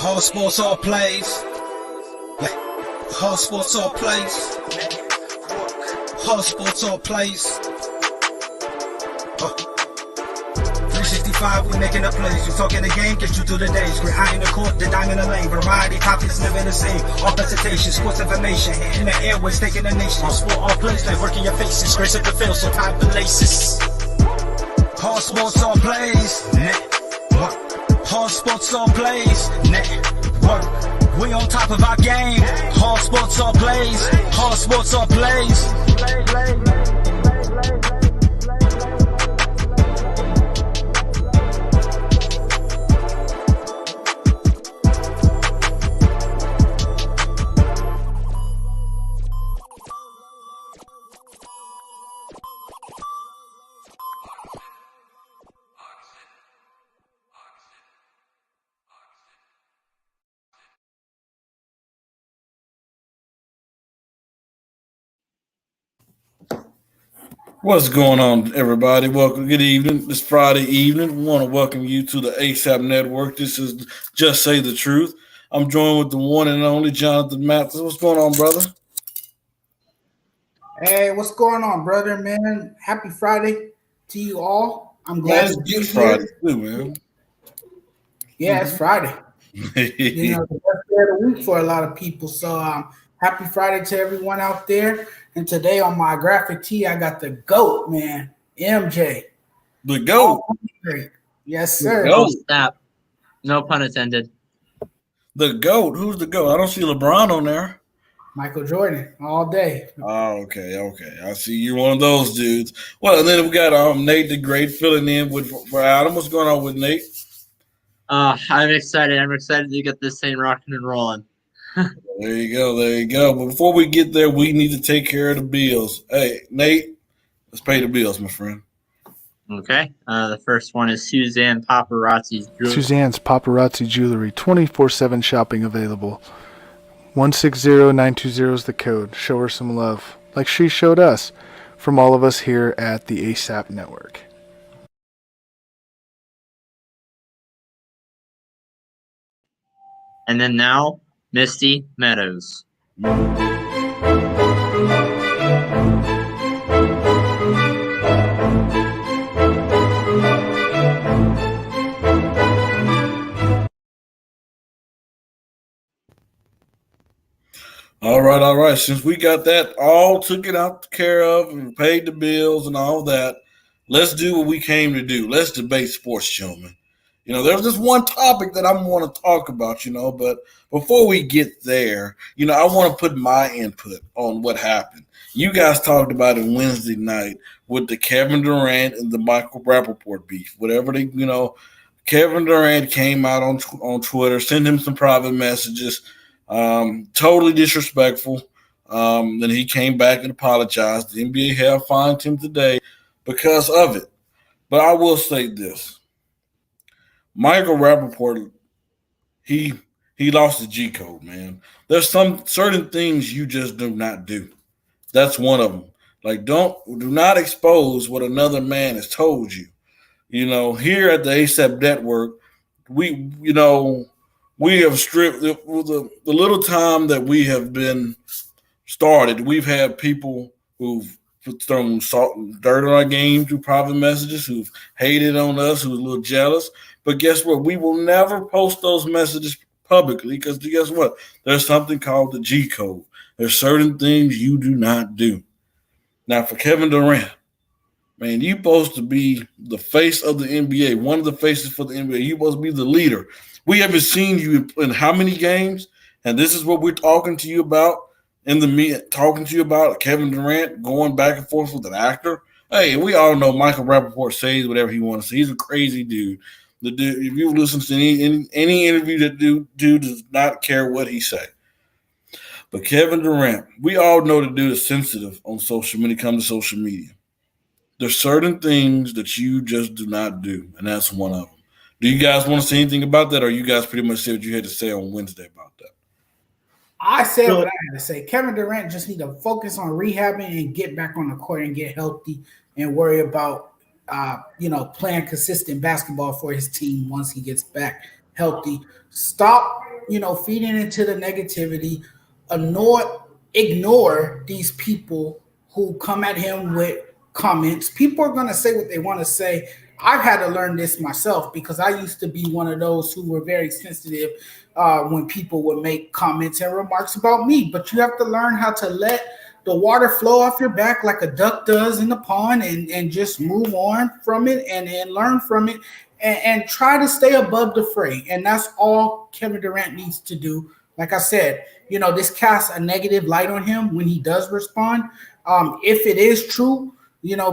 All sports, all plays. All sports, all plays. All sports, all plays. 365, we making a plays. You talking the game, get you through the days. We're high in the court, the dime in the lane. Variety topics living the same. All presentation, sports information. In the airways, taking the nation. All sport, all plays. Like working your faces. Grace at the field, so tie the laces. All sports, all plays. Network. All sports, all plays. Network. We on top of our game. All sports, all plays. All sports, all plays. What's going on, everybody? Welcome. Good evening. This Friday evening. We want to welcome you to the ASAP Network. This is Just Say the Truth. I'm joined with the one and only Jonathan Mathis. What's going on, brother? Hey, what's going on, brother, man? Happy Friday to you all. I'm glad to be Friday too, man. Yeah, it's Friday. The best day of the week for a lot of people. So happy Friday to everyone out there. And today on my graphic tee, I got the GOAT, man, MJ. The GOAT. Yes, sir. Oh, snap. No pun intended. The GOAT. Who's the GOAT? I don't see LeBron on there. Michael Jordan all day. Oh, okay. I see you're one of those dudes. Well, and then we got Nate the Great filling in for Adam. What's going on with Nate? I'm excited. I'm excited to get this thing rocking and rolling. There you go. But before we get there, we need to take care of the bills. Hey, Nate, let's pay the bills, my friend. Okay. The first one is Suzanne Paparazzi's Jewelry. Suzanne's Paparazzi Jewelry, 24/7 shopping available. 160920 is the code. Show her some love, like she showed us, from all of us here at the ASAP Network. And then now, Misty Meadows. All right. Since we got that all took it out care of and paid the bills and all that, let's do what we came to do. Let's debate sports, gentlemen. There's this one topic that I want to talk about, but before we get there, I want to put my input on what happened. You guys talked about it Wednesday night with the Kevin Durant and the Michael Rappaport beef. Whatever Kevin Durant came out on Twitter, sent him some private messages, totally disrespectful. Then he came back and apologized. The NBA have fined him today because of it. But I will say this. Michael Rappaport, he lost the G code, man. There's some certain things you just do not do. That's one of them. Like, do not expose what another man has told you. Here at the ASAP Network, we have stripped the little time that we have been started. We've had people who've thrown salt and dirt on our game through private messages, who've hated on us, who's a little jealous. But guess what? We will never post those messages publicly because guess what? There's something called the G code. There's certain things you do not do. Now, for Kevin Durant, man, you're supposed to be the face of the NBA, one of the faces for the NBA. You're supposed to be the leader. We haven't seen you in how many games? And this is what we're talking to you about in the media, talking to you about Kevin Durant going back and forth with an actor. Hey, we all know Michael Rappaport says whatever he wants to say. He's a crazy dude. The dude, if you listen to any interview, that dude does not care what he say. But Kevin Durant, we all know the dude is sensitive on when it comes to social media. There's certain things that you just do not do, and that's one of them. Do you guys want to say anything about that, or you guys pretty much said what you had to say on Wednesday about that? I said what I had to say. Kevin Durant just need to focus on rehabbing and get back on the court and get healthy and worry about playing consistent basketball for his team once he gets back healthy. Stop feeding into the negativity, ignore these people who come at him with comments. People are going to say what they want to say. I've had to learn this myself because I used to be one of those who were very sensitive when people would make comments and remarks about me. But you have to learn how to let the water flow off your back like a duck does in the pond and just move on from it and learn from it and try to stay above the fray. And that's all Kevin Durant needs to do. Like I said, this casts a negative light on him when he does respond. If it is true,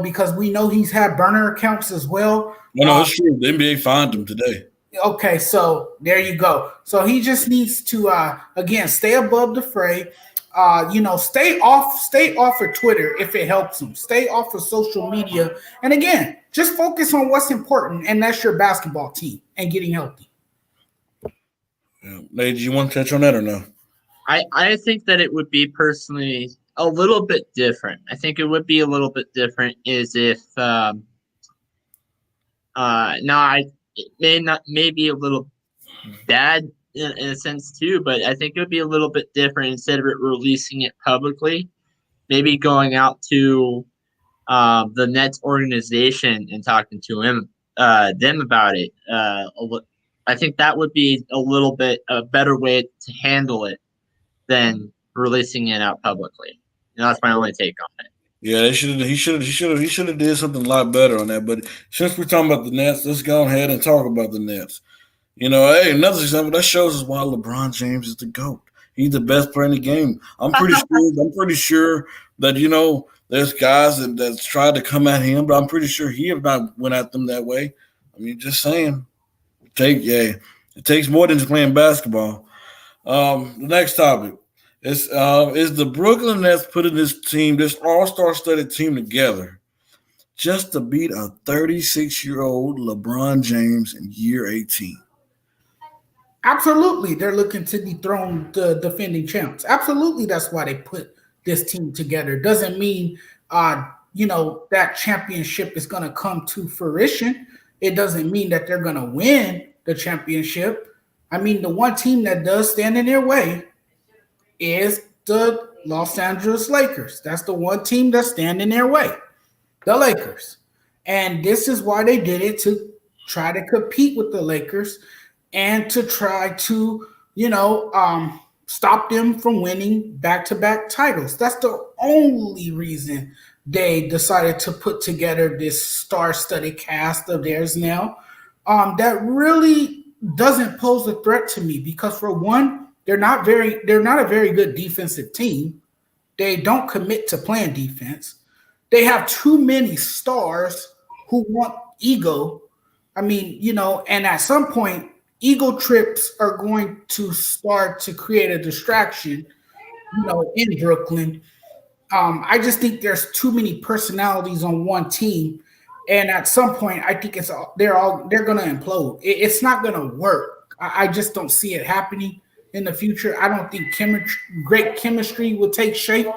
because we know he's had burner accounts as well. No, it's true. The NBA fined him today. Okay, so there you go. So he just needs to, again, stay above the fray. Stay off of Twitter if it helps him. Stay off of social media. And again, just focus on what's important, and that's your basketball team and getting healthy. Yeah. Nate, do you want to touch on that or no? I think that it would be personally a little bit different. I think it would be a little bit different is if it may be a little bad in a sense too, but I think it would be a little bit different instead of it releasing it publicly, maybe going out to the Nets organization and talking to them about it. I think that would be a little bit a better way to handle it than releasing it out publicly. That's my only take on it. Yeah, he should have did something a lot better on that. But since we're talking about the Nets, let's go ahead and talk about the Nets. Hey, another example that shows us why LeBron James is the GOAT. He's the best player in the game. I'm pretty sure that there's guys that's tried to come at him, but I'm pretty sure he have not went at them that way. I mean, just saying. It takes more than just playing basketball. The next topic is the Brooklyn Nets putting this all-star studded team together just to beat a 36-year-old LeBron James in year 18. Absolutely, they're looking to dethrone the defending champs. Absolutely, that's why they put this team together. Doesn't mean that championship is going to come to fruition. It doesn't mean that they're going to win the championship. I mean, the one team that does stand in their way is the Los Angeles Lakers. That's the one team that's standing in their way, the Lakers. And this is why they did it, to try to compete with the Lakers and to try to, stop them from winning back-to-back titles. That's the only reason they decided to put together this star-studded cast of theirs now. That really doesn't pose a threat to me because, for one, they're not a very good defensive team. They don't commit to playing defense. They have too many stars who want ego. I mean, and at some point, ego trips are going to start to create a distraction, in Brooklyn. I just think there's too many personalities on one team, and at some point, I think they're going to implode. It's not going to work. I just don't see it happening in the future. I don't think great chemistry will take shape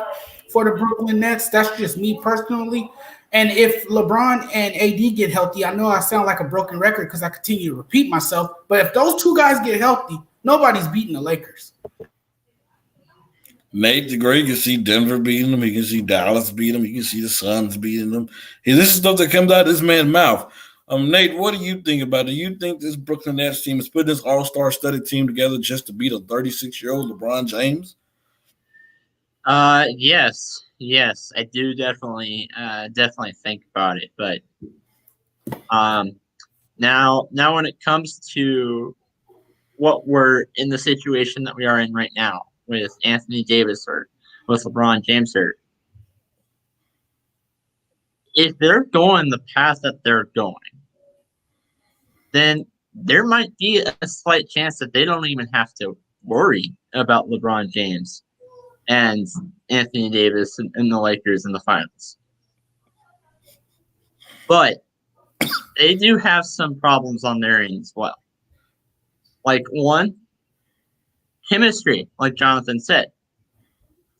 for the Brooklyn Nets. That's just me personally. And if LeBron and AD get healthy, I know I sound like a broken record because I continue to repeat myself, but if those two guys get healthy, nobody's beating the Lakers. Nate the Great can see Denver beating them. He can see Dallas beating them. He can see the Suns beating them. This is stuff that comes out of this man's mouth. Nate, what do you think about it? Do you think this Brooklyn Nets team is putting this all-star studded team together just to beat a 36-year-old LeBron James? Yes, I do definitely think about it. But now when it comes to what we're in the situation that we are in right now with Anthony Davis or with LeBron James hurt, if they're going the path that they're going, then there might be a slight chance that they don't even have to worry about LeBron James and Anthony Davis and the Lakers in the finals. But they do have some problems on their end as well. Like, one, chemistry, like Jonathan said.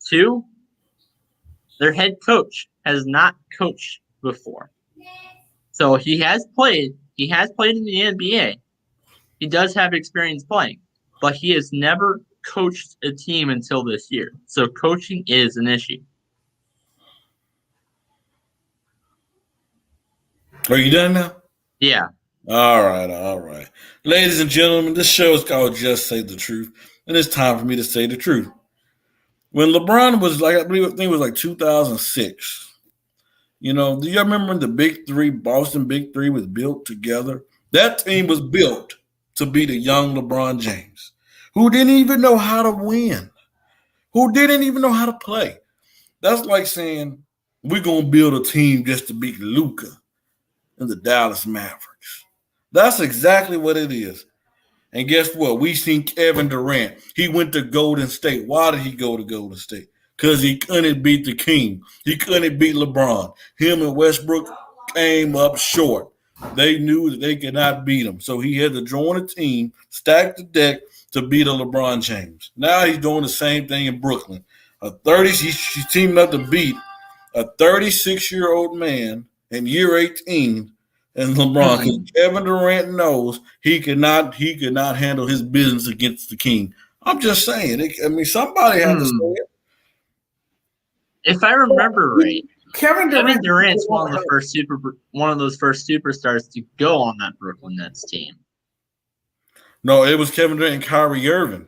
Two, their head coach has not coached before. So he has played in the NBA. He does have experience playing. but he has never coached a team until this year. So coaching is an issue. Are you done now? Yeah. All right. Ladies and gentlemen, this show is called Just Say the Truth, and it's time for me to say the truth. When LeBron was I think it was like 2006. Do you remember the Big Three, Boston Big Three was built together? That team was built to be the young LeBron James, who didn't even know how to win, who didn't even know how to play. That's like saying we're going to build a team just to beat Luka and the Dallas Mavericks. That's exactly what it is. And guess what? We seen Kevin Durant. He went to Golden State. Why did he go to Golden State? Because he couldn't beat the King. He couldn't beat LeBron. Him and Westbrook came up short. They knew that they could not beat him. So he had to join a team, stack the deck to beat a LeBron James. Now he's doing the same thing in Brooklyn. He's teaming up to beat a 36-year-old man in year 18 and LeBron. Because Kevin Durant knows he could not handle his business against the King. I'm just saying. Somebody had to say it. If I remember right, Kevin Durant's one of those first superstars to go on that Brooklyn Nets team. No, it was Kevin Durant and Kyrie Irving.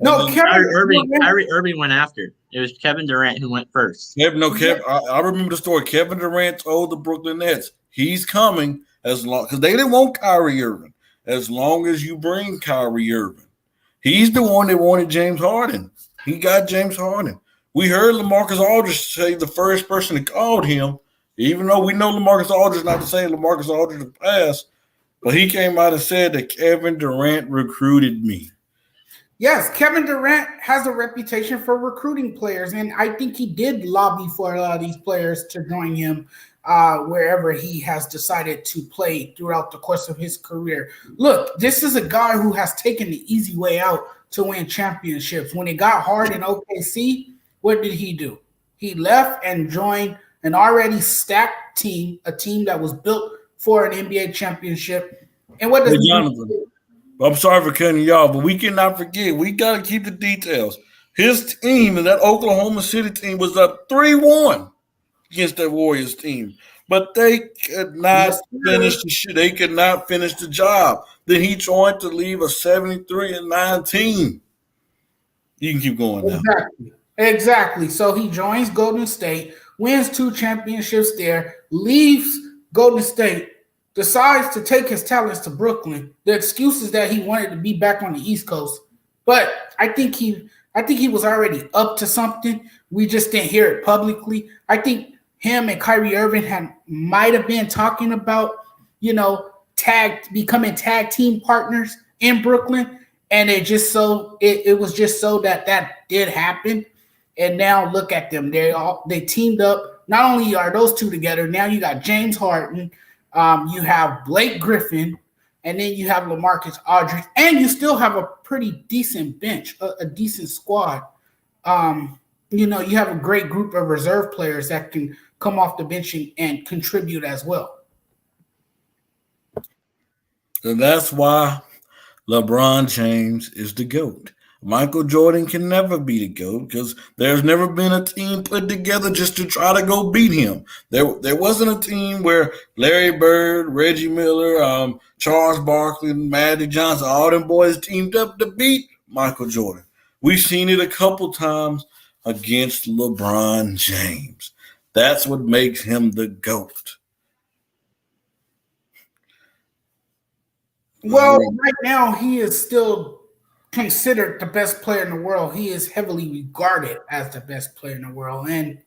Kyrie Irving went after. It was Kevin Durant who went first. I remember the story. Kevin Durant told the Brooklyn Nets, he's coming because they didn't want Kyrie Irving. As long as you bring Kyrie Irving. He's the one that wanted James Harden. He got James Harden. We heard LaMarcus Aldridge say the first person that called him, even though we know LaMarcus Aldridge not to say LaMarcus Aldridge to pass, but he came out and said that Kevin Durant recruited me. Yes, Kevin Durant has a reputation for recruiting players, and I think he did lobby for a lot of these players to join him wherever he has decided to play throughout the course of his career. Look, this is a guy who has taken the easy way out to win championships. When it got hard in OKC, what did he do? He left and joined an already stacked team, a team that was built for an NBA championship. And what does he do? I'm sorry for cutting y'all, but we cannot forget. We got to keep the details. His team and that Oklahoma City team was up 3-1 against that Warriors team, but they could not finish the shit. They could not finish the job. Then he joined to leave a 73-19. You can keep going now. Exactly. So he joins Golden State, wins 2 championships there, leaves Golden State, decides to take his talents to Brooklyn. The excuse is that he wanted to be back on the East Coast. But I think he was already up to something. We just didn't hear it publicly. I think him and Kyrie Irving might have been talking about, becoming tag team partners in Brooklyn. And it was just so that did happen. And now look at them. They teamed up. Not only are those two together, now you got James Harden, you have Blake Griffin, and then you have LaMarcus Aldridge, and you still have a pretty decent bench, a decent squad. You have a great group of reserve players that can come off the bench and contribute as well. And that's why LeBron James is the GOAT. Michael Jordan can never be the GOAT because there's never been a team put together just to try to go beat him. There wasn't a team where Larry Bird, Reggie Miller, Charles Barkley, Magic Johnson, all them boys teamed up to beat Michael Jordan. We've seen it a couple times against LeBron James. That's what makes him the GOAT. Well, right now he is still considered the best player in the world. He is heavily regarded as the best player in the world. And,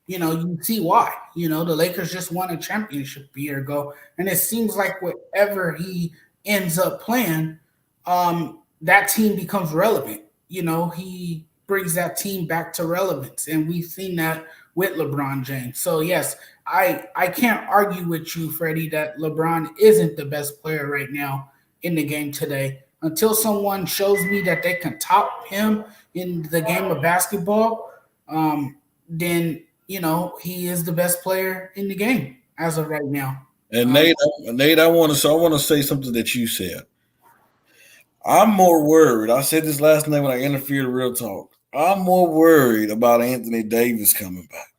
you see why. The Lakers just won a championship a year ago. And it seems like whatever he ends up playing, that team becomes relevant. He brings that team back to relevance. And we've seen that with LeBron James. So, yes, I can't argue with you, Freddie, that LeBron isn't the best player right now in the game today. Until someone shows me that they can top him in the game of basketball, then, he is the best player in the game as of right now. And Nate, I want to say something that you said. I'm more worried. I said this last night when I interfered Real Talk. I'm more worried about Anthony Davis coming back.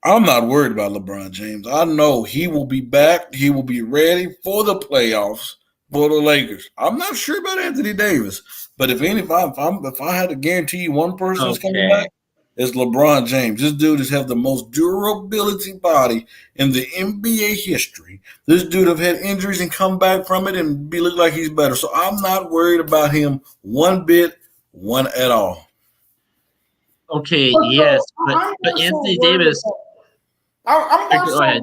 I'm not worried about LeBron James. I know he will be back. He will be ready for the playoffs for the Lakers. I'm not sure about Anthony Davis, but if I had to guarantee one person is coming back, it's LeBron James. This dude has had the most durability body in the NBA history. This dude have had injuries and come back from it and look like he's better. So I'm not worried about him one bit, one at all. Okay, yes, but Anthony Davis. I'm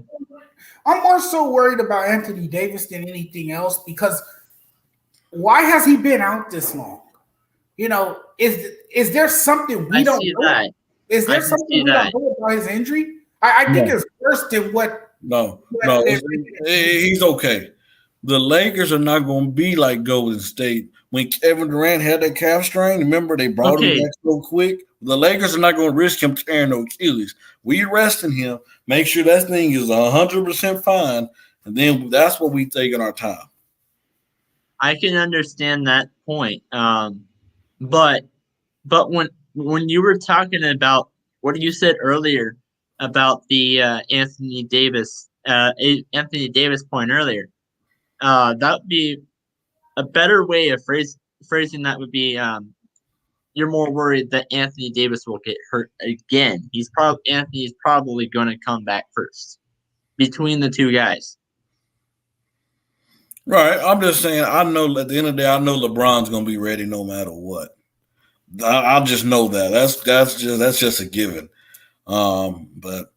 more so worried about Anthony Davis than anything else because why has he been out this long? You know, is there something we don't know? That. Is there something we don't know about his injury? I think it's worse than what. No, he's okay. The Lakers are not going to be like Golden State. When Kevin Durant had that calf strain, remember they brought him back so quick? The Lakers are not going to risk him tearing no Achilles. We resting him, make sure that thing is 100% fine, and then that's what we take in our time. I can understand that point. But when you were talking about what you said earlier about the Anthony Davis point earlier, that would be a better way of phrasing that would be you're more worried that Anthony Davis will get hurt again. Anthony's probably going to come back first between the two guys. Right. I'm just saying, I know at the end of the day, I know LeBron's going to be ready no matter what. I just know that. That's just a given. But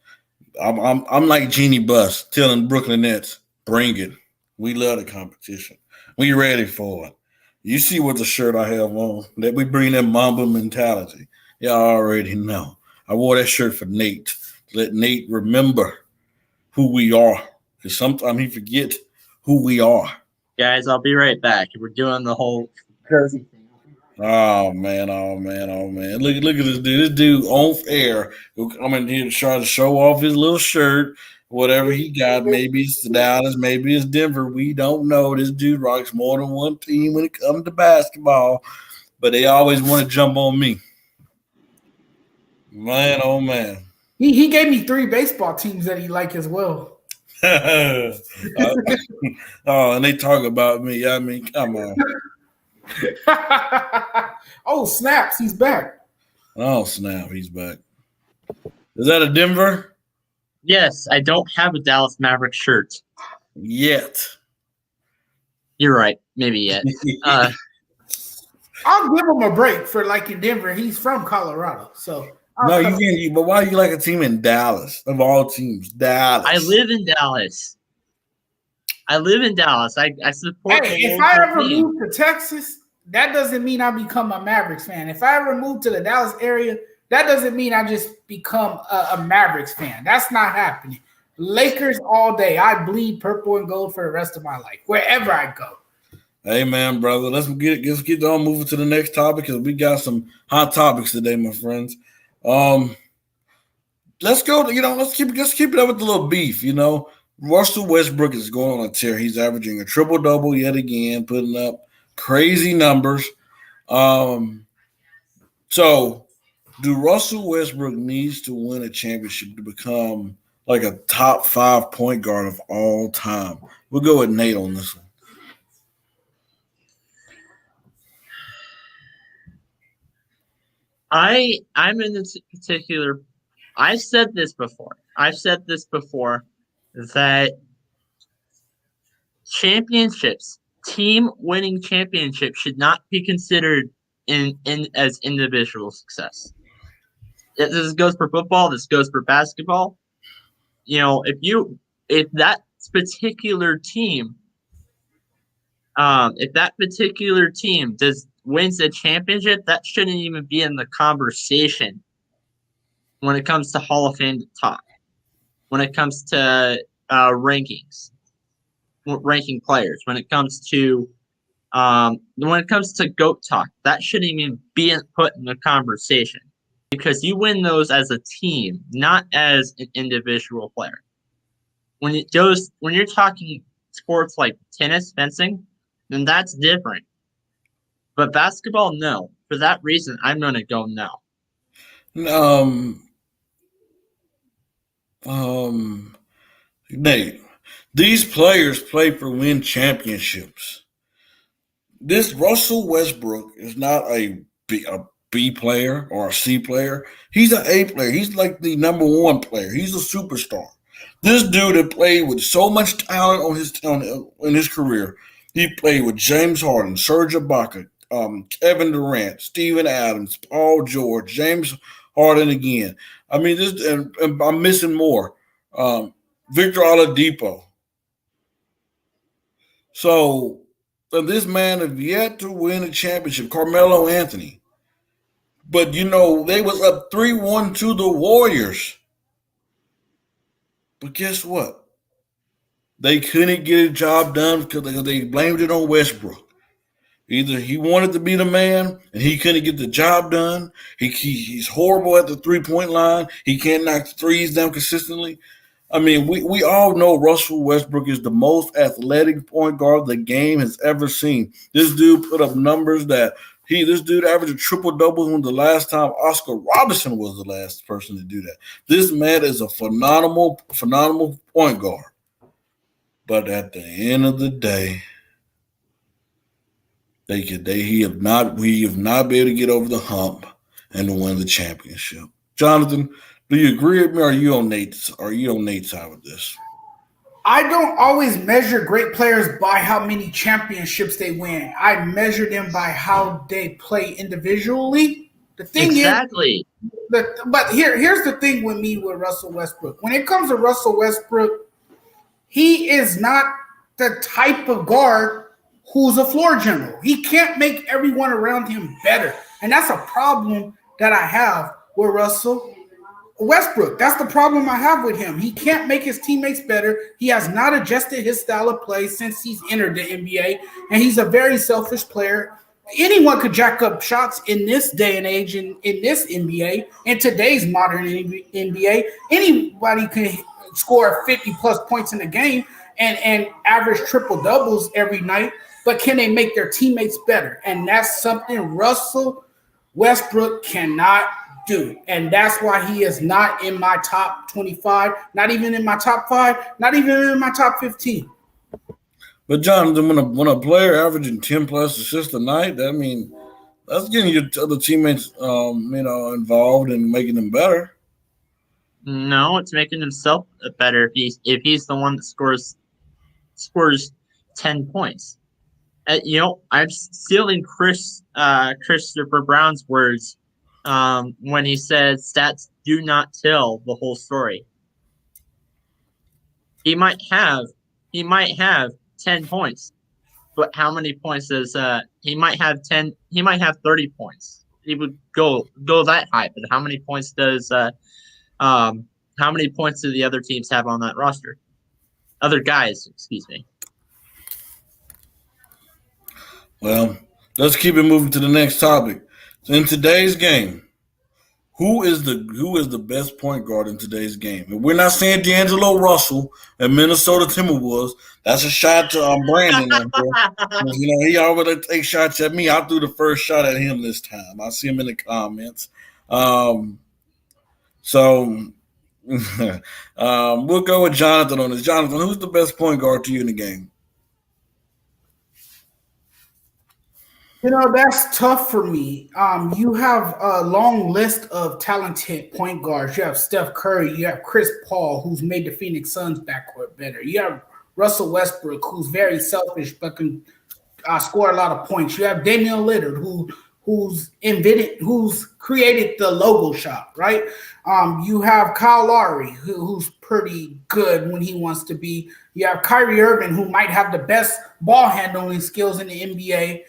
I'm like Jeannie Buss telling Brooklyn Nets, bring it. We love the competition. We ready for it. You see what the shirt I have on, that we bring that Mamba mentality. Y'all already know. I wore that shirt for Nate, to let Nate remember who we are. Because sometimes he forget who we are. Guys, I'll be right back. We're doing the whole jersey thing. Oh man. Look at this dude. This dude on air. I'm in here to try to show off his little shirt. Whatever he got, maybe it's the Dallas, maybe it's Denver. We don't know. This dude rocks more than one team when it comes to basketball, but they always want to jump on me. Man, oh man. He gave me 3 baseball teams that he liked as well. And they talk about me. I mean, come on. Oh, snaps. He's back. Oh, snap. He's back. Is that a Denver? Yes, I don't have a Dallas Mavericks shirt. Yet. You're right. Maybe yet. I'll give him a break for liking Denver. He's from Colorado. So no, you can't. But why do you like a team in Dallas? Of all teams, Dallas. I live in Dallas. I support. Hey, if I ever move to Texas, that doesn't mean I become a Mavericks fan. If I ever move to the Dallas area, that doesn't mean I just become a Mavericks fan. That's not happening. Lakers all day. I bleed purple and gold for the rest of my life, wherever I go. Hey, man, brother. Let's get on moving to the next topic because we got some hot topics today, my friends. Let's go. Let's keep it up with the little beef. Russell Westbrook is going on a tear. He's averaging a triple-double yet again, putting up crazy numbers. So do Russell Westbrook needs to win a championship to become like a top 5 point guard of all time? We'll go with Nate on this one. I'm in this particular. I've said this before that championships, team winning championships, should not be considered in as individual success. This goes for football. This goes for basketball. If that particular team wins a championship, that shouldn't even be in the conversation when it comes to Hall of Fame talk. When it comes to ranking players, when it comes to GOAT talk, that shouldn't even be put in the conversation because you win those as a team, not as an individual player. When you're talking sports like tennis, fencing, then that's different. But basketball, no. For that reason, I'm going to go no. Nate, these players play for win championships. This Russell Westbrook is not a B player or a C player. He's an A player. He's like the number one player. He's a superstar. This dude had played with so much talent in his career. He played with James Harden, Serge Ibaka, Kevin Durant, Steven Adams, Paul George, James Harden again. I mean, this and I'm missing more. Victor Oladipo. So this man has yet to win a championship. Carmelo Anthony. But, they was up 3-1 to the Warriors. But guess what? They couldn't get a job done because they blamed it on Westbrook. Either he wanted to be the man and he couldn't get the job done. He's horrible at the three-point line. He can't knock threes down consistently. I mean, we all know Russell Westbrook is the most athletic point guard the game has ever seen. This dude put up numbers that this dude averaged a triple-double when the last time Oscar Robertson was the last person to do that. This man is a phenomenal point guard. But at the end of the day, we have not been able to get over the hump and to win the championship. Jonathan, do you agree with me, or are you on Nate's side with this? I don't always measure great players by how many championships they win. I measure them by how they play individually. The thing exactly. But here's the thing with me with Russell Westbrook. When it comes to Russell Westbrook, he is not the type of guard who's a floor general. He can't make everyone around him better. And that's a problem that I have with Russell Westbrook. That's the problem I have with him. He can't make his teammates better. He has not adjusted his style of play since he's entered the NBA, and he's a very selfish player. Anyone could jack up shots in this day and age in this NBA, in today's modern NBA. Anybody can score 50-plus points in a game and average triple-doubles every night, but can they make their teammates better? And that's something Russell Westbrook cannot do. And that's why he is not in my top 25, not even in my top 5, not even in my top 15. But Jonathan, when a player averaging 10-plus assists a night, that's getting your other teammates, involved and making them better. No, it's making himself better if he's the one that scores 10 points. I'm stealing Christopher Brown's words when he said stats do not tell the whole story. He might have 10 points, but how many points does he might have 10? He might have 30 points. He would go that high, but how many points do the other teams have on that roster? Other guys, excuse me. Well, let's keep it moving to the next topic. In today's game, who is the best point guard in today's game? And we're not saying D'Angelo Russell and Minnesota Timberwolves. That's a shot to Brandon. He already takes shots at me. I threw the first shot at him this time. I see him in the comments. So we'll go with Jonathan on this. Jonathan, who's the best point guard to you in the game? That's tough for me. You have a long list of talented point guards. You have Steph Curry. You have Chris Paul, who's made the Phoenix Suns backcourt better. You have Russell Westbrook, who's very selfish but can score a lot of points. You have Damian Lillard, who's created the logo shot, right? You have Kyle Lowry, who's pretty good when he wants to be. You have Kyrie Irving, who might have the best ball handling skills in the NBA.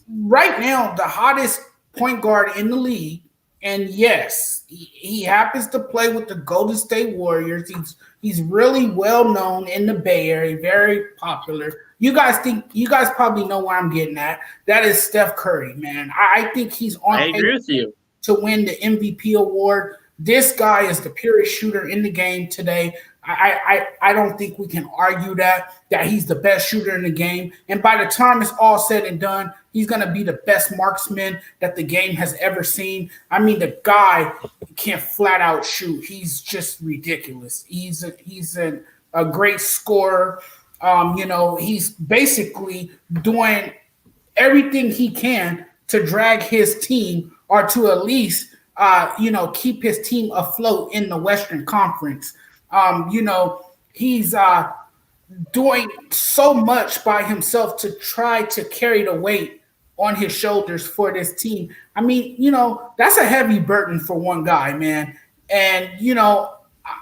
Right now, the hottest point guard in the league, and yes, he happens to play with the Golden State Warriors. He's really well known in the Bay Area, very popular. You guys probably know where I'm getting at. That is Steph Curry, man. I think he's on I agree with you to win the MVP award. This guy is the purest shooter in the game today. I don't think we can argue that he's the best shooter in the game. And by the time it's all said and done, he's going to be the best marksman that the game has ever seen. I mean, the guy can't flat out shoot. He's just ridiculous. He's a great scorer. He's basically doing everything he can to drag his team or to at least, keep his team afloat in the Western Conference. He's doing so much by himself to try to carry the weight on his shoulders for this team. I mean, that's a heavy burden for one guy, man. And,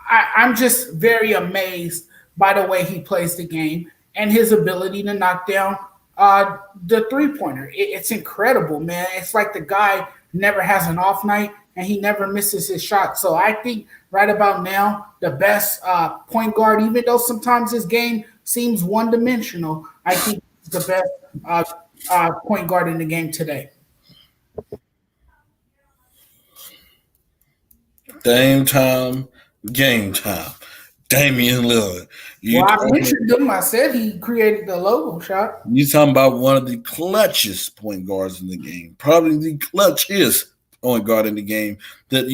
I'm just very amazed by the way he plays the game and his ability to knock down the three-pointer. It's incredible, man. It's like the guy never has an off night and he never misses his shot. So I think right about now, the best point guard, even though sometimes his game seems one-dimensional, I think he's the best point guard in the game today. Game time. Damian Lillard. I mentioned him. I said he created the logo shot. You're talking about one of the clutchest point guards in the game. Probably the clutchest point guard in the game. That,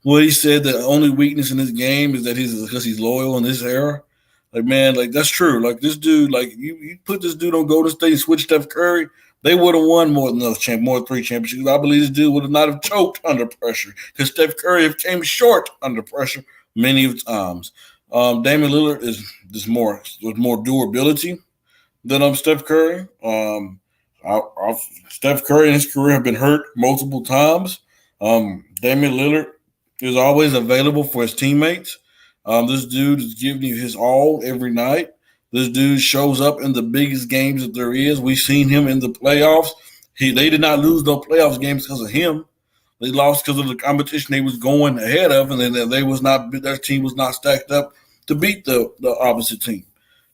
what he said, the only weakness in his game is that because he's loyal in this era. Like, man, like, that's true. Like, this dude, like, you put this dude on Golden State, switch Steph Curry, they would have won more than 3 championships. I believe this dude would have not have choked under pressure because Steph Curry came short under pressure many of times. Damian Lillard is more durability than Steph Curry. Steph Curry in his career have been hurt multiple times. Damian Lillard is always available for his teammates. This dude is giving you his all every night. This dude shows up in the biggest games that there is. We've seen him in the playoffs. They did not lose no playoffs games because of him. They lost because of the competition they was going ahead of, and then their team was not stacked up to beat the opposite team.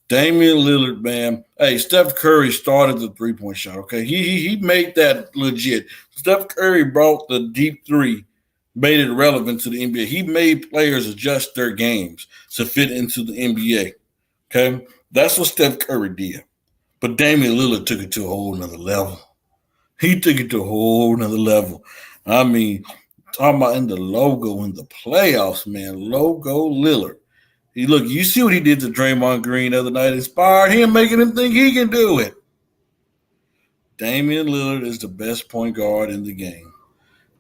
Damian Lillard, man. Hey, Steph Curry started the three-point shot, okay? He made that legit. Steph Curry brought the deep three, made it relevant to the NBA. He made players adjust their games to fit into the NBA, okay? That's what Steph Curry did. But Damian Lillard took it to a whole nother level. He took it to a whole nother level. I mean, talking about in the logo in the playoffs, man, logo Lillard. You see what he did to Draymond Green the other night? Inspired him, making him think he can do it. Damian Lillard is the best point guard in the game.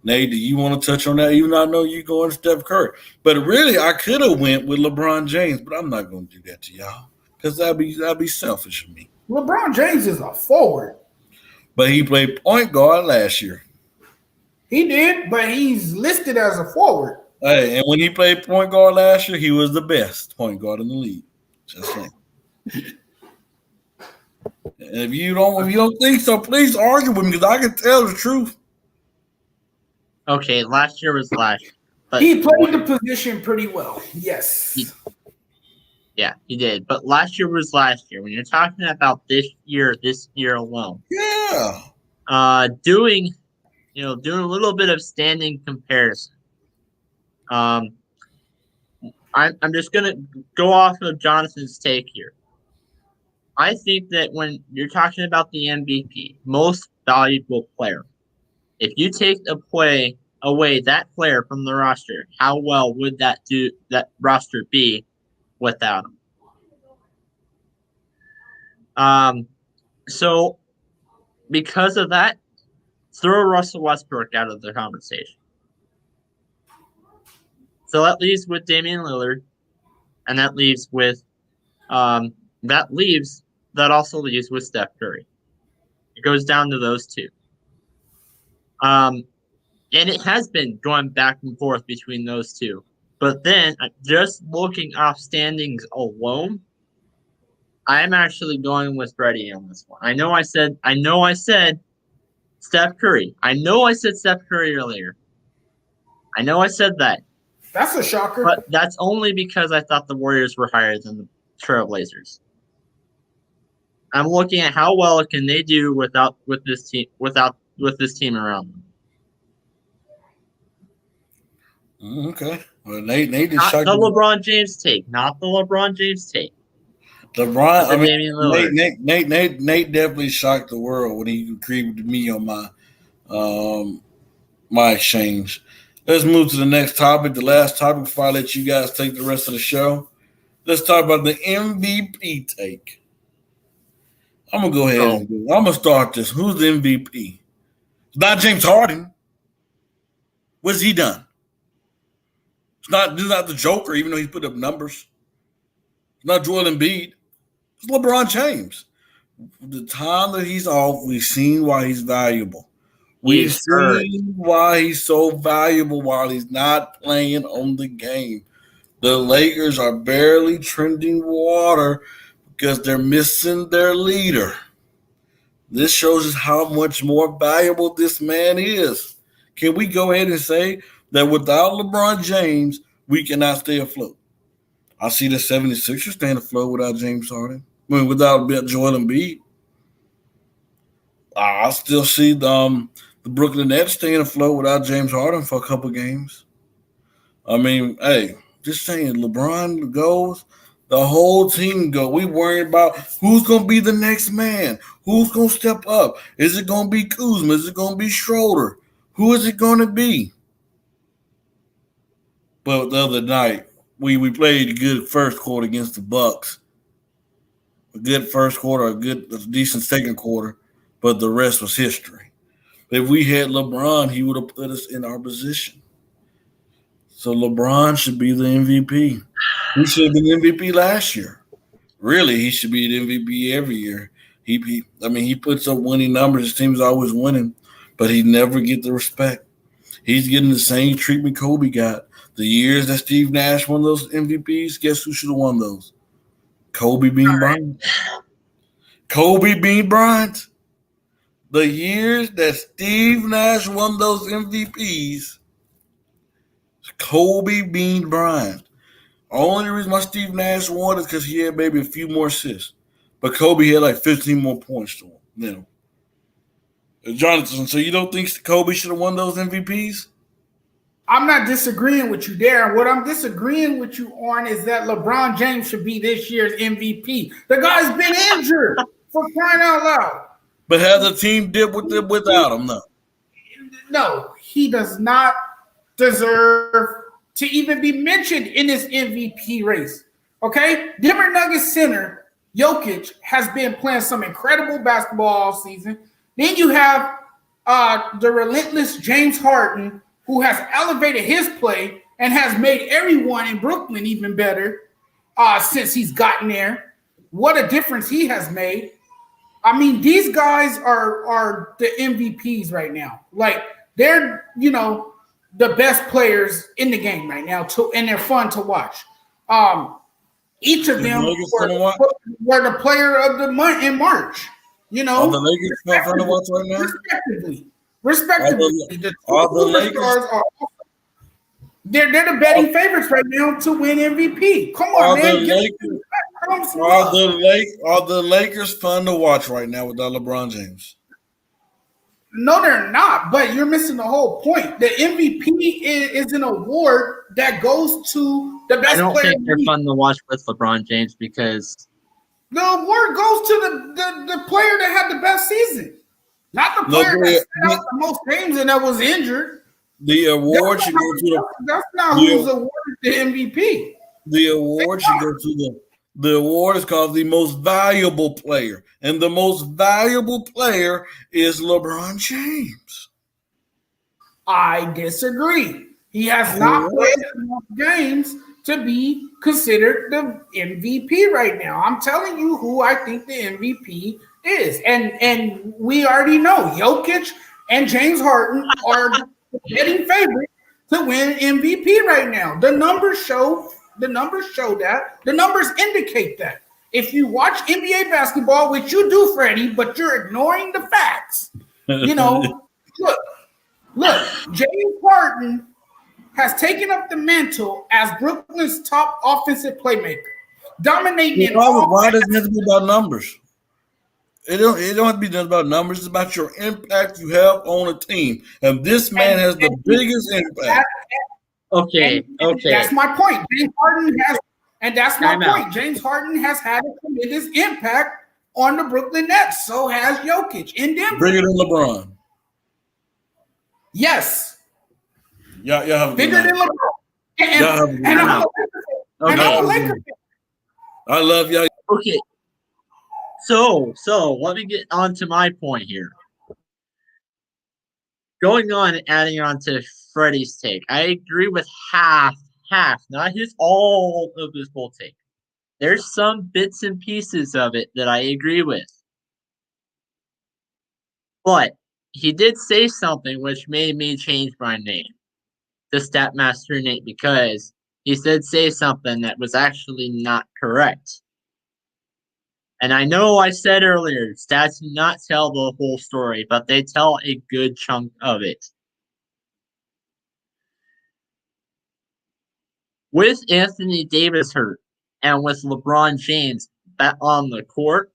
Nate, do you want to touch on that? Even though I know you're going to Steph Curry. But really, I could have went with LeBron James, but I'm not going to do that to y'all because that'd be selfish of me. LeBron James is a forward. But he played point guard last year. He did, but he's listed as a forward. Hey, and when he played point guard last year, he was the best point guard in the league. Just saying. And if you don't think so, please argue with me because I can tell the truth. Okay, last year was last year. But he played the position pretty well. Yes. He did. But last year was last year. When you're talking about this year alone. Yeah. Doing a little bit of standing comparison. I'm just gonna go off of Jonathan's take here. I think that when you're talking about the MVP, most valuable player, if you take away that player from the roster, how well would that roster be without him? So because of that, throw Russell Westbrook out of the conversation. So that leaves with Damian Lillard, and that also leaves with Steph Curry. It goes down to those two. And it has been going back and forth between those two. But then, just looking off standings alone, I'm actually going with Freddie on this one. I know I said Steph Curry. I know I said Steph Curry earlier. I know I said that. That's a shocker. But that's only because I thought the Warriors were higher than the Trailblazers. I'm looking at how well can they do with this team around them. Okay. Well, Nate is Not shocked. the LeBron James take. Not the LeBron James take. LeBron. The I mean, Damian Lillard. Nate definitely shocked the world when he agreed with me on my exchange. Let's move to the next topic, the last topic before I let you guys take the rest of the show. Let's talk about the MVP take. I'm gonna go ahead and do it. I'm gonna start this. Who's the MVP? It's not James Harden. What's he done? This is not the Joker, even though he put up numbers. It's not Joel Embiid. It's LeBron James. The time that he's off, we've seen why he's valuable. We've seen why he's so valuable while he's not playing on the game. The Lakers are barely trending water because they're missing their leader. This shows us how much more valuable this man is. Can we go ahead and say that without LeBron James, we cannot stay afloat? I see the 76ers staying afloat without James Harden. I mean, without Joel Embiid. I still see the Brooklyn Nets staying afloat without James Harden for a couple games. I mean, hey, just saying, LeBron goes, the whole team go. We worried about who's going to be the next man. Who's going to step up? Is it going to be Kuzma? Is it going to be Schroeder? Who is it going to be? But the other night, we played a good first quarter against the Bucks. A good first quarter, a decent second quarter, but the rest was history. If we had LeBron, he would have put us in our position. So LeBron should be the MVP. He should have been MVP last year. Really, he should be the MVP every year. He puts up winning numbers. His team's always winning, but he never get the respect. He's getting the same treatment Kobe got. The years that Steve Nash won those MVPs, guess who should have won those? Kobe Bean Bryant. Kobe Bean Bryant. The years that Steve Nash won those MVPs, Kobe Bean Bryant. Only reason why Steve Nash won is because he had maybe a few more assists. But Kobe had like 15 more points to him. Jonathan, so you don't think Kobe should have won those MVPs? I'm not disagreeing with you there. What I'm disagreeing with you on is that LeBron James should be this year's MVP. The guy's been injured, for crying out loud. But has the team did with them without him? No, he does not deserve to even be mentioned in this MVP race. Okay? Denver Nuggets center Jokic has been playing some incredible basketball all season. Then you have the relentless James Harden, who has elevated his play and has made everyone in Brooklyn even better since he's gotten there. What a difference he has made. I mean, these guys are the MVPs right now. Like, they're, the best players in the game right now, and they're fun to watch. Each of them were the player of the month in March. Are the Lakers fun to watch right now? Respectively. The Lakers they're the betting favorites right now to win MVP. Come on, man. Are the Lakers fun to watch right now without LeBron James? No, they're not. But you're missing the whole point. The MVP is an award that goes to the best player. I don't think they're fun to watch with LeBron James because the award goes to the player that had the best season, not the player that played out the most games and that was injured. The award should go to that's not who's awarded the MVP. The award should go to the award is called the most valuable player, and the most valuable player is LeBron James. I disagree. He has not played enough games to be considered the MVP right now. I'm telling you who I think the MVP is. And we already know Jokic and James Harden are the betting favorite to win MVP right now. The numbers show that. The numbers indicate that. If you watch NBA basketball, which you do, Freddie, but you're ignoring the facts, look, James Harden has taken up the mantle as Brooklyn's top offensive playmaker, dominating. Why does it have to be about numbers? It don't have to be just about numbers. It's about your impact you have on a team, and this man has the biggest impact. Okay. That's my point. James Harden has, and that's my Time out. point. James Harden has had a tremendous impact on the Brooklyn Nets. So has Jokic in Denver. Bigger than LeBron. Yes, Y'all have a good bigger night. than LeBron. Y'all have a good And night. I'm a Okay. Lakers fan. I love y'all. Okay. So let me get on to my point here. Going on and adding on to Freddie's take, I agree with half, not all of his whole take. There's some bits and pieces of it that I agree with. But he did say something which made me change my name to Statmaster Nate, because he said say something that was actually not correct. And I know I said earlier, stats do not tell the whole story, but they tell a good chunk of it. With Anthony Davis hurt and with LeBron James back on the court,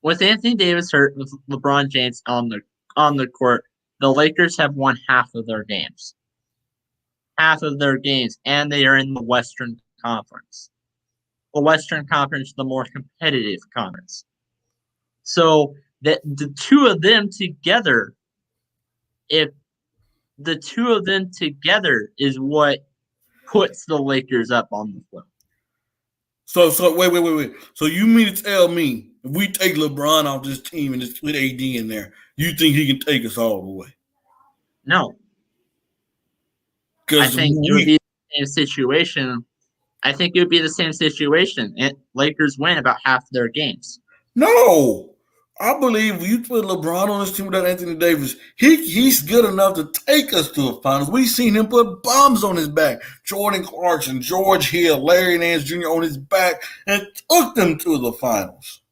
with Anthony Davis hurt, with LeBron James on the court, the Lakers have won half of their games. And they are in the Western Conference. The Western Conference, the more competitive conference. So that the two of them together, if the two of them together is what puts the Lakers up on the floor. So wait. So you mean to tell me if we take LeBron off this team and just put AD in there, you think he can take us all the way? No. I Because think it would be the same situation. And Lakers win about half their games. No, I believe you put LeBron on this team without Anthony Davis, he's good enough to take us to the finals. We've seen him put bombs on his back. Jordan Clarkson, George Hill, Larry Nance Jr. on his back and took them to the finals.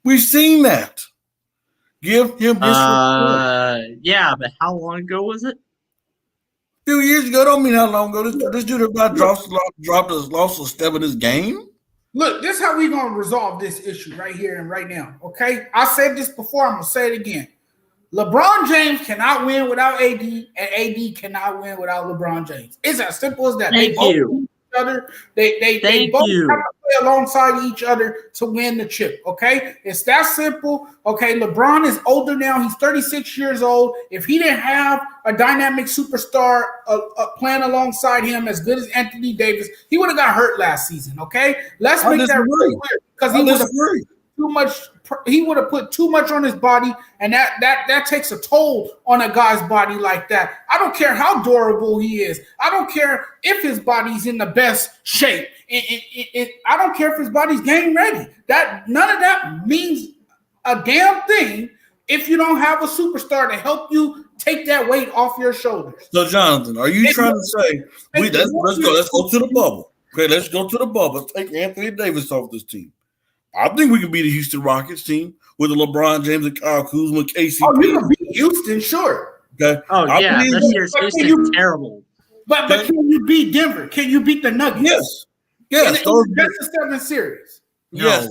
We've seen that. Give him his respect. Yeah, but how long ago was it? A few years ago, don't mean how long ago. This dude about lost a step in his game. Look, this is how we're going to resolve this issue right here and right now, okay? I said this before. I'm going to say it again. LeBron James cannot win without AD, and AD cannot win without LeBron James. It's as simple as that. Thank both you. need each other. They both have to play alongside each other to win the chip, okay? It's that simple. Okay, LeBron is older now. He's 36 years old. If he didn't have a dynamic superstar playing alongside him as good as Anthony Davis, he would have got hurt last season, okay? Let's make that really clear, because he would have too much. He would have put too much on his body, and that takes a toll on a guy's body like that. I don't care how durable he is. I don't care if his body's in the best shape. I don't care if his body's game ready. None of that means a damn thing if you don't have a superstar to help you take that weight off your shoulders. So, Jonathan, are you trying to say let's go to the bubble? Okay, let's go to the bubble. Take Anthony Davis off this team. I think we can beat the Houston Rockets team with the LeBron James and Kyle Kuzma, KCP. Oh, you can beat Houston, sure. Okay. Oh, yeah. This year's Houston's terrible. But can you beat Denver? Can you beat the Nuggets? Yes. In the 7 series. No. Yes,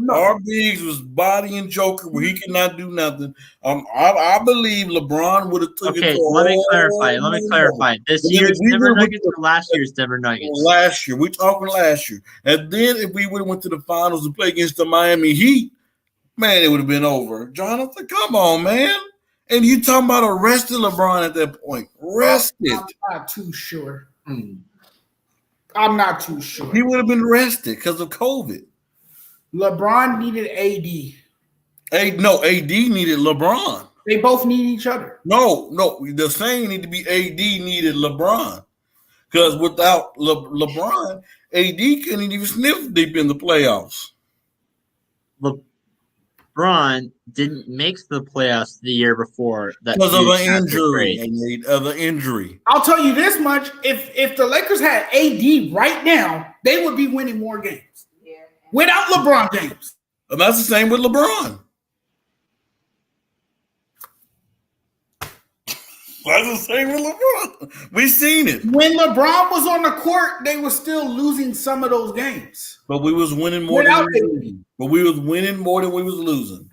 our bigs was body and Joker where he could not do nothing. I believe LeBron would have took it. Okay, let me clarify. This year's Denver Nuggets or last year's Denver Nuggets? Last year. We're talking last year. And then if we would have went to the finals and played against the Miami Heat, man, it would have been over. Jonathan, come on, man. And you talking about arresting LeBron at that point. Arrested. I'm not too sure. I'm not too sure. He would have been arrested because of COVID. LeBron needed AD. No, AD needed LeBron. They both need each other. No. The saying need to be AD needed LeBron. Because without LeBron, AD couldn't even sniff deep in the playoffs. LeBron didn't make the playoffs the year before. Because of an injury. I'll tell you this much. If the Lakers had AD right now, they would be winning more games. Yeah. Without LeBron James. And that's the same with LeBron. That's the same with LeBron. We've seen it. When LeBron was on the court, they were still losing some of those games. But we was winning more than we was losing. But we was winning more than we was losing.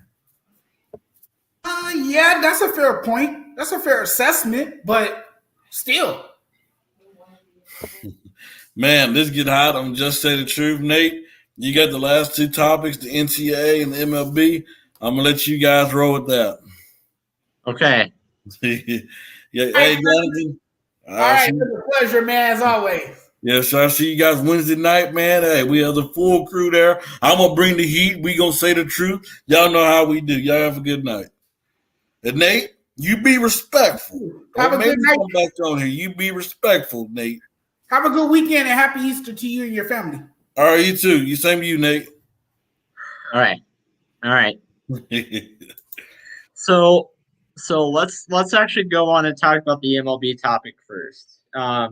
Yeah, that's a fair point. That's a fair assessment, but still. Man, this get hot. I'm just say the truth, Nate. You got the last two topics, the NCAA and the MLB. I'm gonna let you guys roll with that. Okay. Yeah, hey, Jonathan. All right, it was a pleasure, man, as always. Yes, I see you guys Wednesday night, man. Hey, we have the full crew there. I'm gonna bring the heat. We gonna say the truth. Y'all know how we do. Y'all have a good night. And Nate, you be respectful. Have a good night. Come back on here. You be respectful, Nate. Have a good weekend and happy Easter to you and your family. All right, you too. You same to you, Nate. All right. So let's actually go on and talk about the MLB topic first. The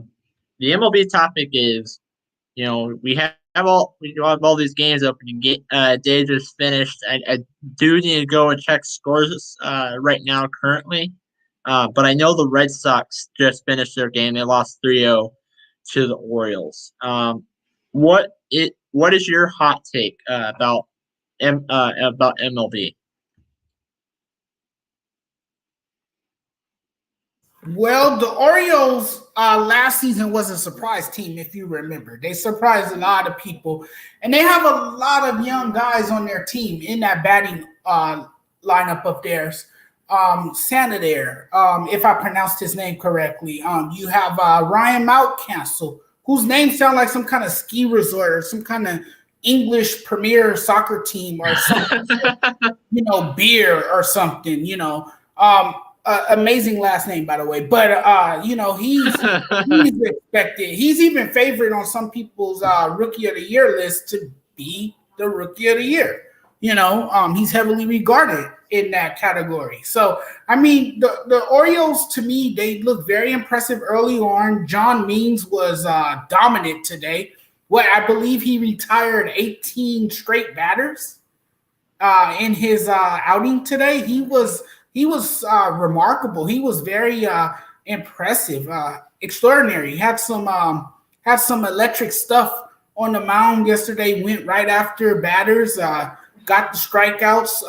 MLB topic is, we have all these games open. Day just finished. I do need to go and check scores right now currently, but I know the Red Sox just finished their game. They lost 3-0 to the Orioles. What is your hot take about MLB? Well, the Orioles last season was a surprise team, if you remember. They surprised a lot of people, and they have a lot of young guys on their team in that batting lineup of theirs. Santander, if I pronounced his name correctly. You have Ryan Mountcastle, whose name sounds like some kind of ski resort or some kind of English premier soccer team or something, beer or something, amazing last name, by the way. But, he's expected. He's even favored on some people's rookie of the year list to be the rookie of the year. He's heavily regarded in that category. So, I mean, the Orioles, to me, they look very impressive early on. John Means was dominant today. I believe he retired 18 straight batters in his outing today. He was remarkable. He was very impressive, extraordinary. He had some electric stuff on the mound yesterday. Went right after batters. Got the strikeouts.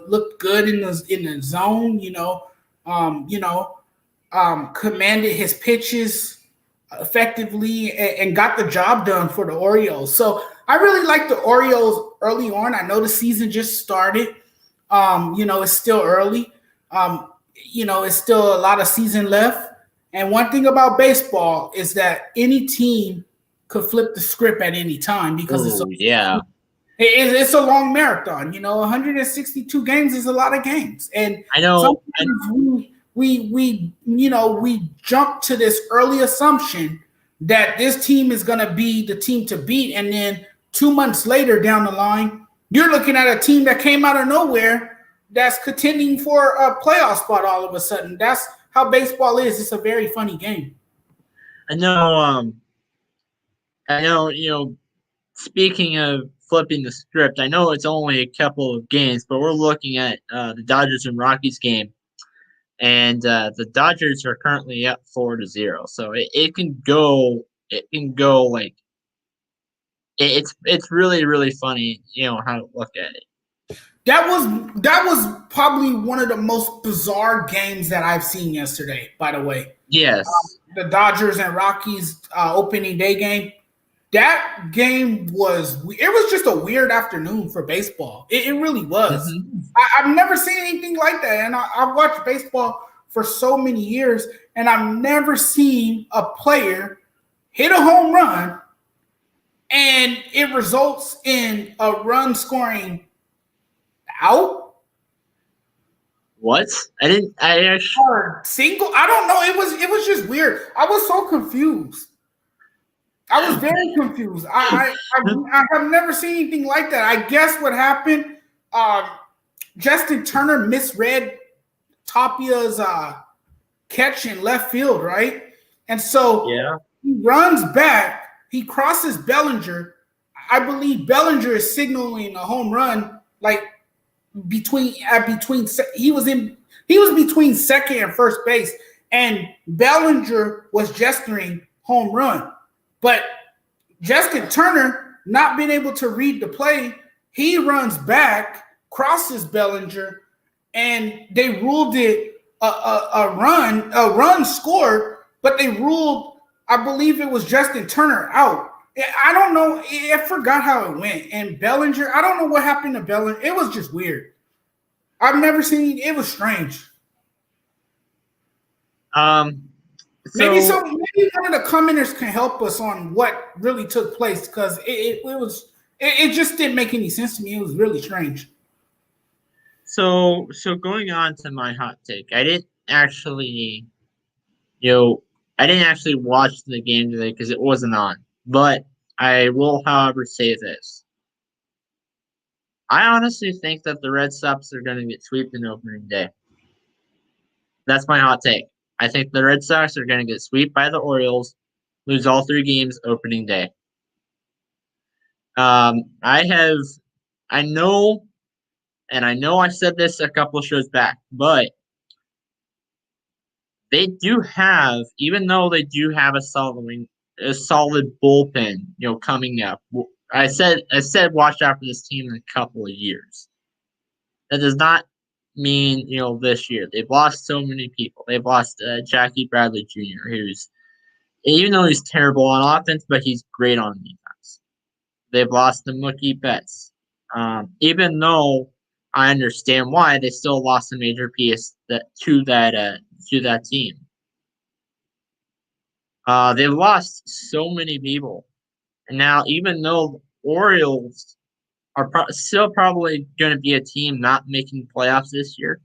Looked good in the zone. Commanded his pitches effectively and got the job done for the Orioles. So I really like the Orioles early on. I know the season just started. It's still early. It's still a lot of season left. And one thing about baseball is that any team could flip the script at any time because it's a long marathon. 162 games is a lot of games. And I know sometimes we jump to this early assumption that this team is going to be the team to beat. And then 2 months later down the line, you're looking at a team that came out of nowhere that's contending for a playoff spot all of a sudden. That's how baseball is. It's a very funny game. I know, speaking of flipping the script, I know it's only a couple of games, but we're looking at the Dodgers and Rockies game. And the Dodgers are currently up 4-0. So it can go like it's really, really funny, how to look at it. That was probably one of the most bizarre games that I've seen yesterday, by the way. Yes. The Dodgers and Rockies opening day game. That game was just a weird afternoon for baseball. It really was. Mm-hmm. I've never seen anything like that. And I've watched baseball for so many years, and I've never seen a player hit a home run and it results in a run scoring out. What? Single? I don't know. It was just weird. I was so confused. I was very confused. I have never seen anything like that. I guess what happened, Justin Turner misread Tapia's catch in left field, right? And so he runs back. He crosses Bellinger. I believe Bellinger is signaling a home run, like between he was between second and first base, and Bellinger was gesturing home run. But Justin Turner, not being able to read the play, he runs back, crosses Bellinger, and they ruled it a run scored, but they ruled I believe it was Justin Turner out. I don't know. I forgot how it went. And Bellinger, I don't know what happened to Bellinger. It was just weird. I've never seen it. Was strange. Maybe one of the commenters can help us on what really took place, because it just didn't make any sense to me. It was really strange. So going on to my hot take, I didn't actually watch the game today because it wasn't on. But I will, however, say this. I honestly think that the Red Sox are going to get swept in opening day. That's my hot take. I think the Red Sox are going to get swept by the Orioles, lose all 3 games opening day. I know I said this a couple of shows back, but they do have, even though they do have a solid bullpen, coming up. I said watch out for this team in a couple of years. That does not mean, this year. They've lost so many people. They've lost Jackie Bradley Jr., who's, even though he's terrible on offense, but he's great on defense. They've lost to Mookie Betts. Even though I understand why, they still lost a major piece to that team. They've lost so many people. And now, even though Orioles are still probably going to be a team not making playoffs this year,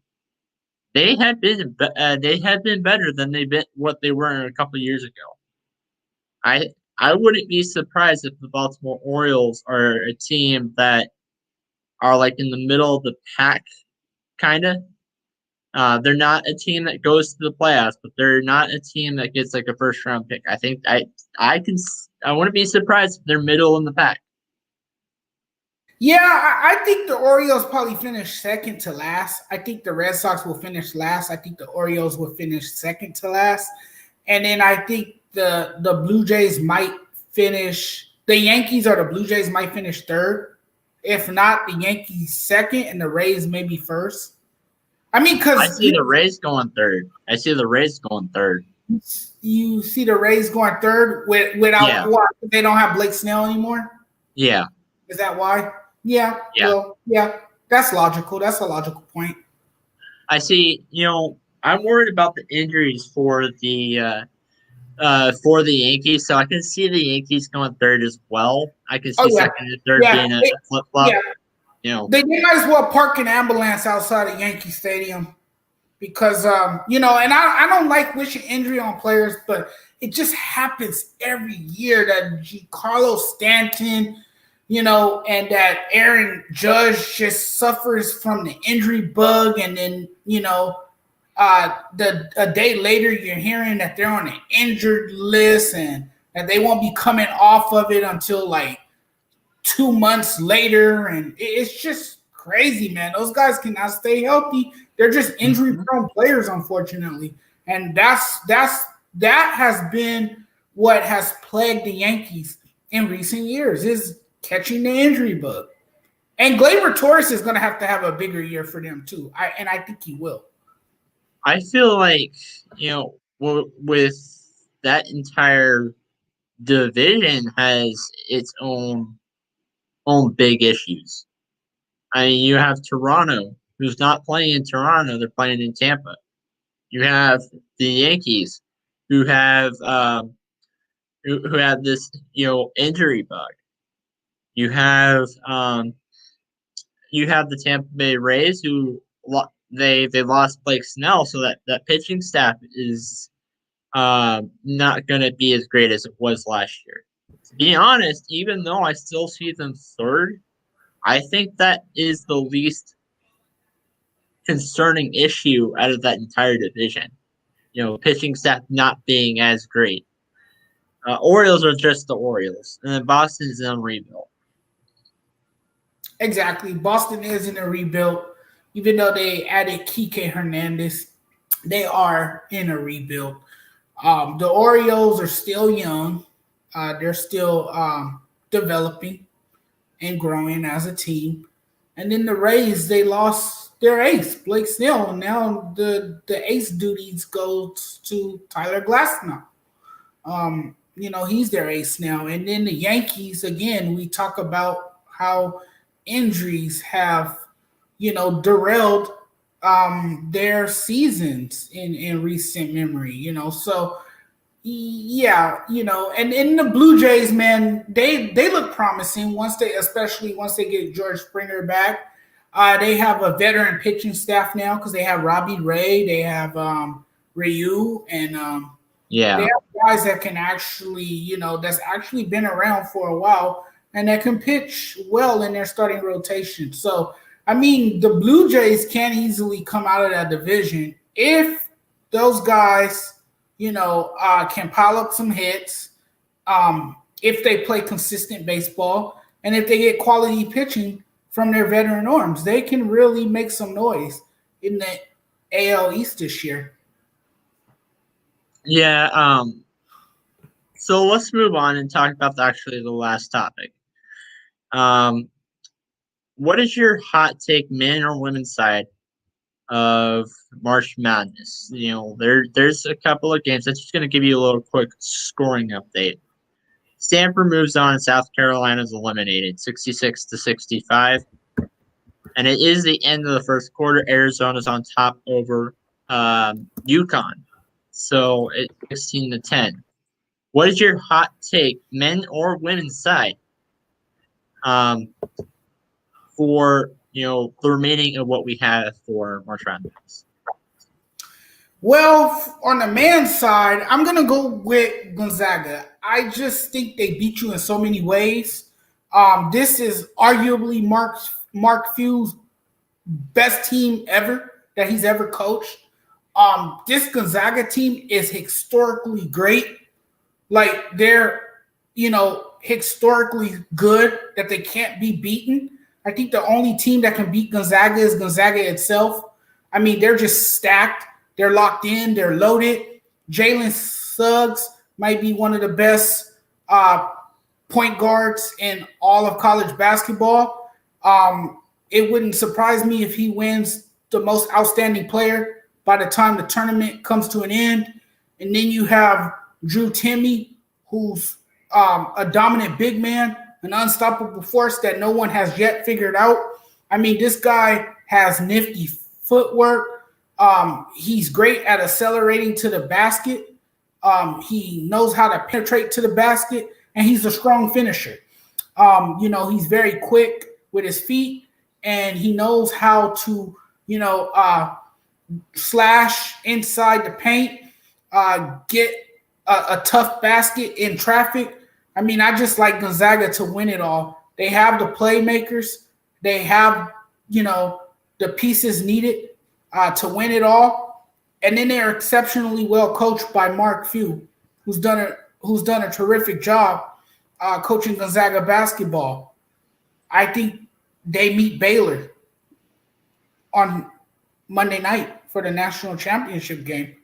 they have been better than what they were a couple of years ago. I wouldn't be surprised if the Baltimore Orioles are a team that are like in the middle of the pack, kind of. They're not a team that goes to the playoffs, but they're not a team that gets like a first round pick. I think I wouldn't be surprised if they're middle in the pack. Yeah, I think the Orioles probably finish second to last. I think the Red Sox will finish last. I think the Orioles will finish second to last. And then I think the Blue Jays might finish, the Yankees or the Blue Jays might finish third. If not, the Yankees second and the Rays maybe first. I mean, because I see the Rays going third. You see the Rays going third without what? They don't have Blake Snell anymore? Yeah. Is that why? Yeah. Well, yeah. That's logical. That's a logical point. I see. I'm worried about the injuries for the Yankees, so I can see the Yankees going third as well. I can see second and third being a flip flop. Yeah. They might as well park an ambulance outside of Yankee Stadium because, and I don't like wishing injury on players, but it just happens every year that Giancarlo Stanton, and that Aaron Judge just suffers from the injury bug. And then, a day later, you're hearing that they're on an injured list and that they won't be coming off of it until like 2 months later. And it's just crazy, man. Those guys cannot stay healthy. They're just injury-prone players, unfortunately. And that has been what has plagued the Yankees in recent years, is catching the injury bug. And Gleyber Torres is going to have a bigger year for them too. I think he will. I feel like, with that entire division has its own big issues. I mean, you have Toronto, who's not playing in Toronto; they're playing in Tampa. You have the Yankees, who have this injury bug. You have the Tampa Bay Rays, who they lost Blake Snell, so that pitching staff is not going to be as great as it was last year. To be honest, even though I still see them third, I think that is the least concerning issue out of that entire division. Pitching staff not being as great. Orioles are just the Orioles, and then Boston is in a rebuild. Exactly. Boston is in a rebuild. Even though they added Kike Hernandez, they are in a rebuild. The Orioles are still young. They're still developing and growing as a team. And then the Rays, they lost their ace, Blake Snell. And now the ace duties goes to Tyler Glasnow. He's their ace now. And then the Yankees, again, we talk about how injuries have, derailed their seasons in recent memory, so yeah, and in the Blue Jays, man, they look promising especially once they get George Springer back. They have a veteran pitching staff now because they have Robbie Ray, they have Ryu, and they have guys that can actually, that's actually been around for a while and that can pitch well in their starting rotation. So, I mean, the Blue Jays can easily come out of that division if those guys, can pile up some hits, if they play consistent baseball, and if they get quality pitching from their veteran arms. They can really make some noise in the AL East this year. Yeah. So let's move on and talk about the last topic. What is your hot take, men or women's side of March Madness? There's a couple of games. That's just going to give you a little quick scoring update. Stanford moves on, and South Carolina is eliminated, 66-65. And it is the end of the first quarter. Arizona's on top over UConn. So it's 16-10. What is your hot take, men or women's side, for the remaining of what we have for March Madness? Well, on the men's side, I'm going to go with Gonzaga. I just think they beat you in so many ways. This is arguably Mark Few's best team ever that he's ever coached. This Gonzaga team is historically great. Like, they're, historically good that they can't be beaten. I think the only team that can beat Gonzaga is Gonzaga itself. I mean, they're just stacked. They're locked in. They're loaded. Jalen Suggs might be one of the best point guards in all of college basketball. It wouldn't surprise me if he wins the most outstanding player by the time the tournament comes to an end. And then you have Drew Timme, who's a dominant big man, an unstoppable force that no one has yet figured out. I mean, this guy has nifty footwork. He's great at accelerating to the basket. He knows how to penetrate to the basket, and he's a strong finisher. He's very quick with his feet, and he knows how to, slash inside the paint, get a tough basket in traffic. I mean, I just like Gonzaga to win it all. They have the playmakers. They have, the pieces needed to win it all. And then they're exceptionally well coached by Mark Few, who's done a terrific job coaching Gonzaga basketball. I think they meet Baylor on Monday night for the national championship game.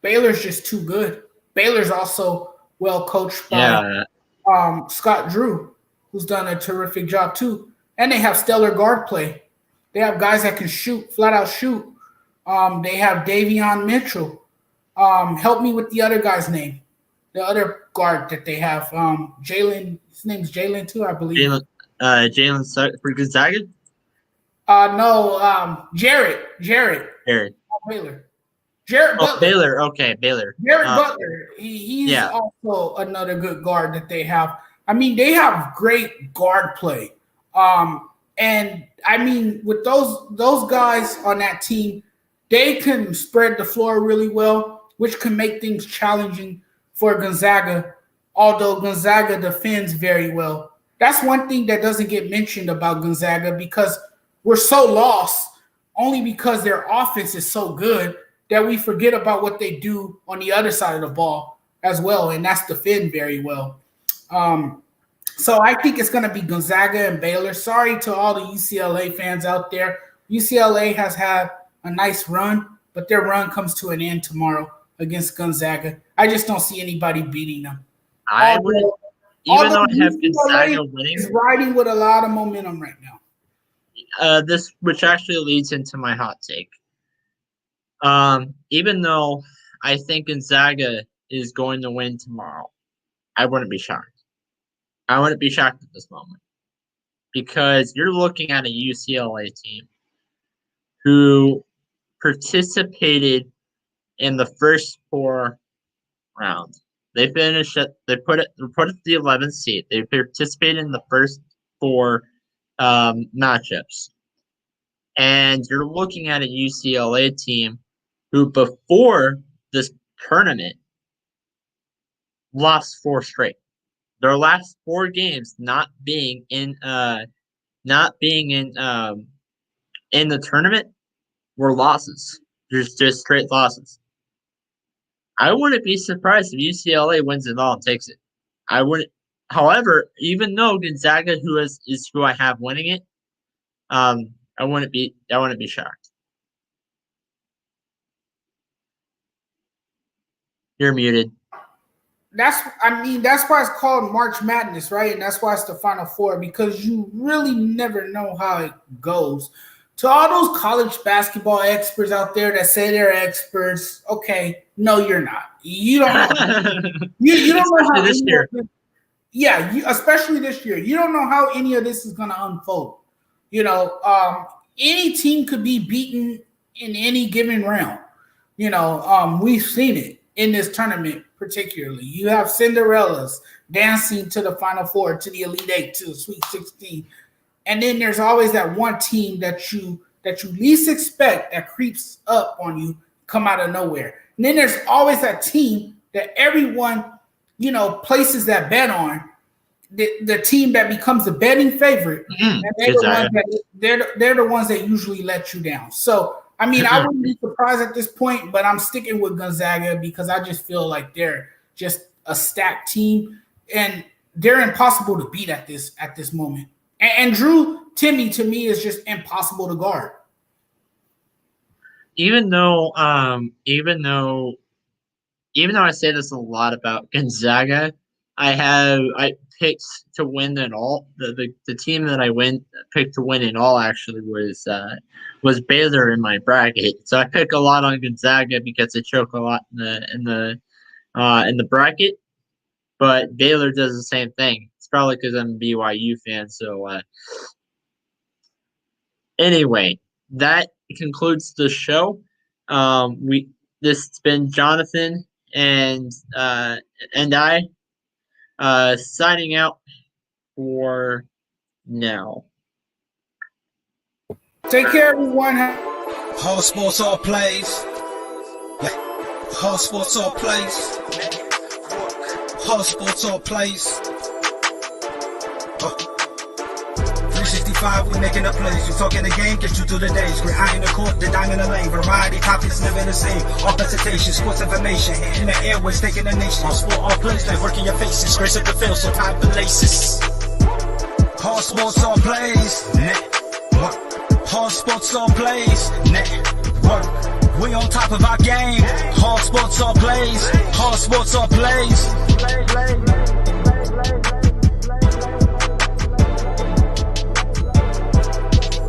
Baylor's just too good. Baylor's also well coached by Scott Drew, who's done a terrific job too. And they have stellar guard play. They have guys that can shoot, flat out shoot. They have Davion Mitchell. Help me with the other guy's name. The other guard that they have. Jalen. His name's Jalen too, I believe. Jalen for Gonzaga? No. Jared. Baylor. Jared Butler. Baylor. Okay, Baylor. Jared Butler. He's also another good guard that they have. I mean, they have great guard play. And I mean, with those guys on that team, they can spread the floor really well, which can make things challenging for Gonzaga, although Gonzaga defends very well. That's one thing that doesn't get mentioned about Gonzaga because we're so lost only because their offense is so good that we forget about what they do on the other side of the ball as well, and that's defend very well. So I think it's going to be Gonzaga and Baylor. Sorry to all the UCLA fans out there. UCLA has had a nice run, but their run comes to an end tomorrow against Gonzaga. I just don't see anybody beating them. I have Gonzaga winning, is riding with a lot of momentum right now. This, which actually leads into my hot take. Even though I think Gonzaga is going to win tomorrow, I wouldn't be shocked. I wouldn't be shocked at this moment. Because you're looking at a UCLA team who participated in the first 4 rounds. They finished at they put it the 11th seed. They participated in the first 4 matchups. And you're looking at a UCLA team who before this tournament lost 4 straight. Their last 4 games not being in the tournament were losses. Just straight losses. I wouldn't be surprised if UCLA wins it all and takes it. I wouldn't. However, even though Gonzaga, is who I have winning it, I wouldn't be shocked. You're muted. That's why it's called March Madness, right? And that's why it's the Final Four, because you really never know how it goes. To all those college basketball experts out there that say they're experts, okay, no, you're not. You don't know. you don't know how this year. Especially this year. You don't know how any of this is going to unfold. Any team could be beaten in any given round. We've seen it in this tournament particularly. You have Cinderellas dancing to the Final Four, to the Elite Eight, to the Sweet 16. And then there's always that one team that you least expect that creeps up on you, come out of nowhere. And then there's always that team that everyone, places that bet on, the team that becomes the betting favorite. Mm-hmm. And they're the ones that usually let you down. So, I wouldn't be surprised at this point, but I'm sticking with Gonzaga because I just feel like they're just a stacked team and they're impossible to beat at this moment. And Drew Timme, to me, is just impossible to guard. Even though I say this a lot about Gonzaga, I picked to win it all. The team that I picked to win it all actually was Baylor in my bracket. So I pick a lot on Gonzaga because they choke a lot in the bracket. But Baylor does the same thing. It's probably because I'm a BYU fan. So anyway, that concludes the show. This has been Jonathan and I signing out for now. Take care, everyone. All sports, all plays. All sports, all plays. All sports, all plays. 365, we making a plays. You talking the game, get you through the days. We're high in the court, the dime in the lane. Variety, topics never the same. All presentation, sports information. In the airways, taking the nation. All sport, all plays, like working your faces. Grace at the field, so time the laces. All sports, all plays. Network. All sports, all plays. Network. We on top of our game. All sports, all plays. All sports, all plays.